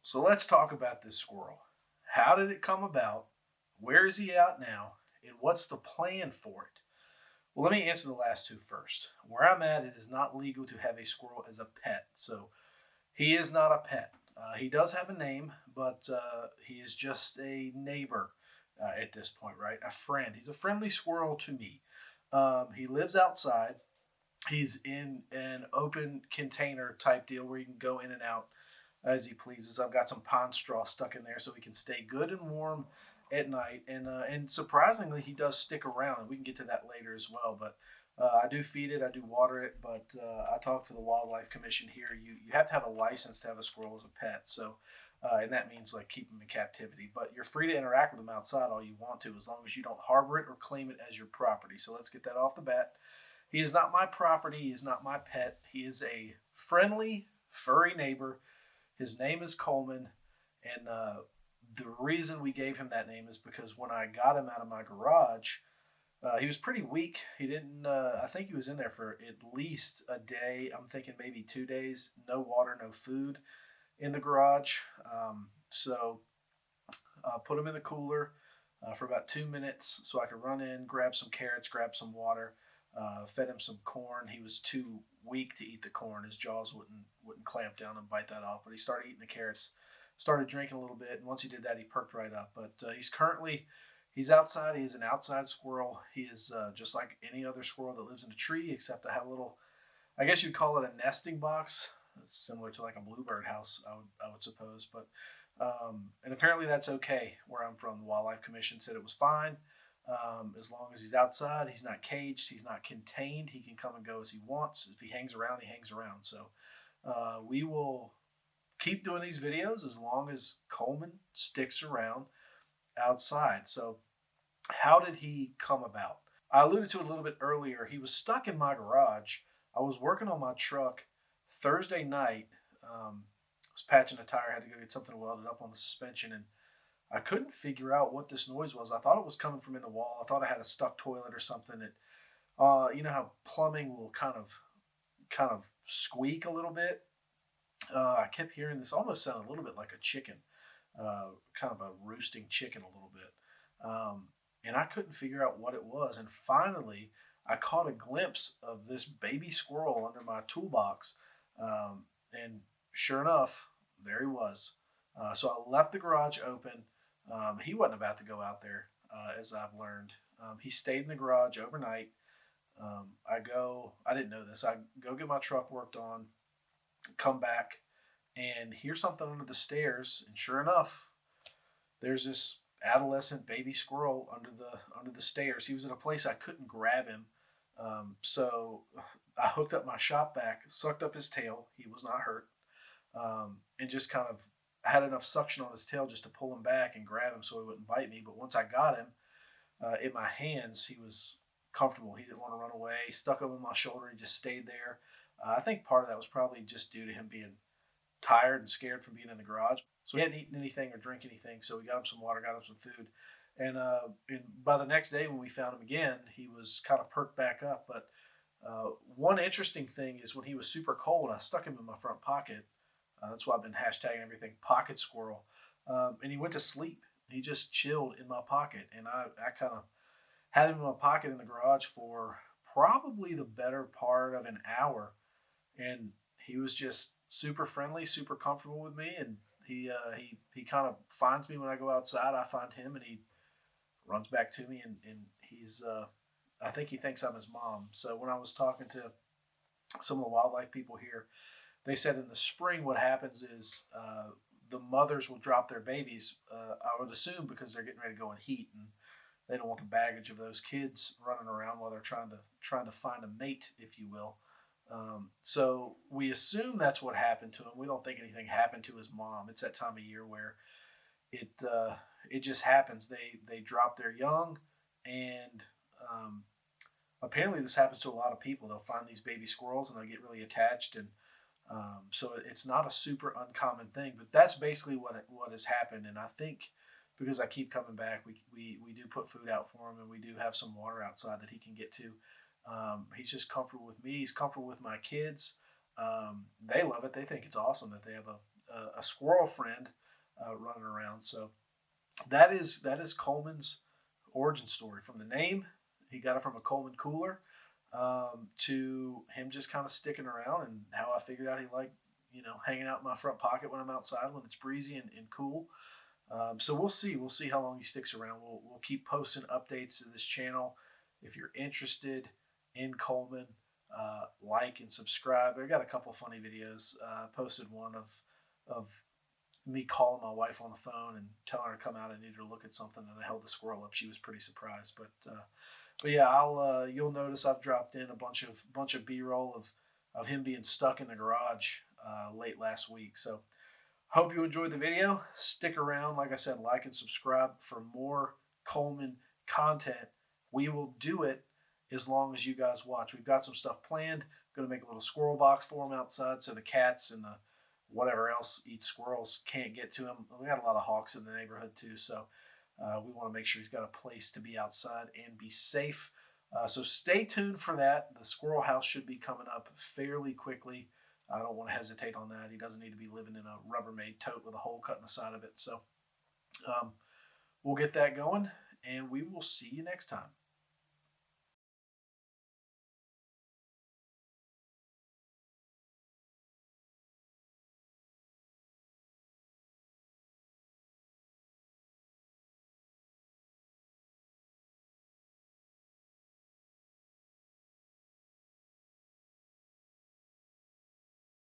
So let's talk about this squirrel. How did it come about? Where is he out now? And what's the plan for it? Well, let me answer the last two first. Where I'm at, it is not legal to have a squirrel as a pet. So he is not a pet. He does have a name, but he is just a neighbor at this point, right? A friend. He's a friendly squirrel to me. He lives outside. He's in an open container type deal where you can go in and out as he pleases. I've got some pond straw stuck in there so he can stay good and warm at night. And surprisingly, he does stick around. And we can get to that later as well. But I do feed it, I do water it. But I talked to the Wildlife Commission here. You have to have a license to have a squirrel as a pet. So. And that means like keep them in captivity. But you're free to interact with them outside all you want to, as long as you don't harbor it or claim it as your property. So let's get that off the bat. He is not my property. He is not my pet. He is a friendly, furry neighbor. His name is Coleman, and the reason we gave him that name is because when I got him out of my garage, he was pretty weak. He didn't. I think he was in there for at least a day. I'm thinking maybe 2 days. No water, no food in the garage. So put him in the cooler for about 2 minutes so I could run in, grab some carrots, grab some water. Fed him some corn. He was too weak to eat the corn. His jaws wouldn't clamp down and bite that off. But he started eating the carrots, started drinking a little bit, and once he did that, he perked right up. But he's outside. He is an outside squirrel. He is just like any other squirrel that lives in a tree, except I have a little. I guess you'd call it a nesting box, similar to like a bluebird house. I would suppose, but and apparently that's okay where I'm from. The Wildlife Commission said it was fine. As long as he's outside, he's not caged, he's not contained, he can come and go as he wants. If he hangs around, he hangs around. So we will keep doing these videos as long as Coleman sticks around outside. So, how did he come about? I alluded to it a little bit earlier. He was stuck in my garage. I was working on my truck Thursday night. I was patching a tire, had to go get something welded up on the suspension, and I couldn't figure out what this noise was. I thought it was coming from in the wall. I thought I had a stuck toilet or something. You know how plumbing will kind of squeak a little bit. I kept hearing this. Almost sounded a little bit like a chicken, kind of a roosting chicken a little bit. And I couldn't figure out what it was. And finally, I caught a glimpse of this baby squirrel under my toolbox. And sure enough, there he was. So I left the garage open. He wasn't about to go out there, as I've learned. He stayed in the garage overnight. I didn't know this. I go get my truck worked on, come back, and hear something under the stairs. And sure enough, there's this adolescent baby squirrel under the stairs. He was in a place I couldn't grab him. So I hooked up my shop vac, sucked up his tail. He was not hurt, and just kind of had enough suction on his tail just to pull him back and grab him so he wouldn't bite me. But once I got him in my hands, he was comfortable. He didn't want to run away. Stuck him on my shoulder. He just stayed there. I think part of that was probably just due to him being tired and scared from being in the garage. So he hadn't eaten anything or drank anything. So we got him some water, got him some food. And by the next day when we found him again, he was kind of perked back up. But one interesting thing is when he was super cold, I stuck him in my front pocket. That's why I've been hashtagging everything pocket squirrel. And he went to sleep. He just chilled in my pocket. And I kind of had him in my pocket in the garage for probably the better part of an hour. And he was just super friendly, super comfortable with me. And he kind of finds me when I go outside. I find him and he runs back to me. And he's, I think he thinks I'm his mom. So when I was talking to some of the wildlife people here, they said in the spring what happens is the mothers will drop their babies, I would assume because they're getting ready to go in heat and they don't want the baggage of those kids running around while they're trying to find a mate, if you will. So we assume that's what happened to him. We don't think anything happened to his mom. It's that time of year where it just happens. They drop their young, and apparently this happens to a lot of people. They'll find these baby squirrels and they'll get really attached, and so it's not a super uncommon thing. But that's basically what has happened. And I think because I keep coming back, we do put food out for him, and we do have some water outside that he can get to. He's just comfortable with me. He's comfortable with my kids. They love it. They think it's awesome that they have a squirrel friend running around. So that is Coleman's origin story. From the name, he got it from a Coleman cooler, to him just kind of sticking around, and how I figured out he liked, hanging out in my front pocket when I'm outside when it's breezy and cool. So we'll see. We'll see how long he sticks around. We'll keep posting updates to this channel. If you're interested in Coleman, like and subscribe. I got a couple funny videos. Posted one of me calling my wife on the phone and telling her to come out. I needed her to look at something, and I held the squirrel up. She was pretty surprised. But yeah, I'll you'll notice I've dropped in a bunch of B-roll of him being stuck in the garage late last week. So hope you enjoyed the video. Stick around. Like I said, like and subscribe for more Coleman content. We will do it as long as you guys watch. We've got some stuff planned. I'm going to make a little squirrel box for him outside so the cats and the whatever else eats squirrels can't get to him. We got a lot of hawks in the neighborhood too, so we want to make sure he's got a place to be outside and be safe. So stay tuned for that. The squirrel house should be coming up fairly quickly. I don't want to hesitate on that. He doesn't need to be living in a Rubbermaid tote with a hole cut in the side of it. So we'll get that going, and we will see you next time.